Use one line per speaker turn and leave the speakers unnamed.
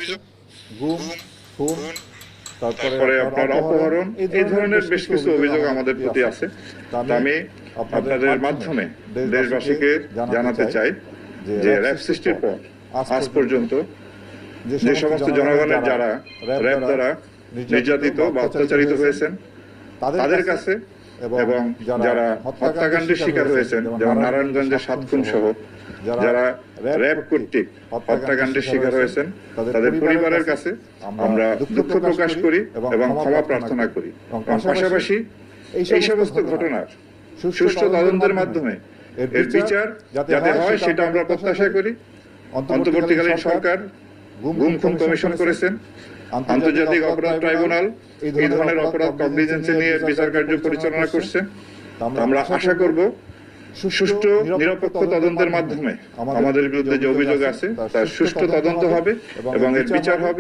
অভিযোগ
গুম, খুন,
তারপরে আপনার অপহরণ, এই ধরনের বেশ কিছু অভিযোগ আমাদের প্রতি আছে। তো আমি আপনাদের মাধ্যমে দেশবাসীকে জানাতে চাই যে র‍্যাব সৃষ্টির পর আজ পর্যন্ত যে সমস্ত জনগণের যারা র‍্যাব দ্বারা নির্যাতিত বা অত্যাচারিত হয়েছেন তাদের কাছে এবং যারা হত্যাকাণ্ডের শিকার হয়েছেন, যেমন নারায়ণগঞ্জের ৭ খুন সহ যারা র‍্যাব কর্তৃক হত্যাকাণ্ডের শিকার হয়েছেন তাদের পরিবারের কাছে আমরা দুঃখ প্রকাশ করি এবং ক্ষমা প্রার্থনা করি। এবং পাশাপাশি এই সমস্ত ঘটনার সুষ্ঠু তদন্তের মাধ্যমে এর বিচার যাতে হয় সেটা আমরা প্রত্যাশা করি। অন্তর্বর্তীকালীন সরকার গুম খুন কমিশন করেছেন, আন্তর্জাতিক অপরাধ ট্রাইব্যুনাল এই ধরনের অপরাধ কগনিজেন্সে নিয়ে বিচার কার্য পরিচালনা করছে। আমরা আশা করব সুষ্ঠু নিরপেক্ষ তদন্তের মাধ্যমে আমাদের বিরুদ্ধে যে অভিযোগ আছে তার সুষ্ঠু তদন্ত হবে এবং এর বিচার হবে।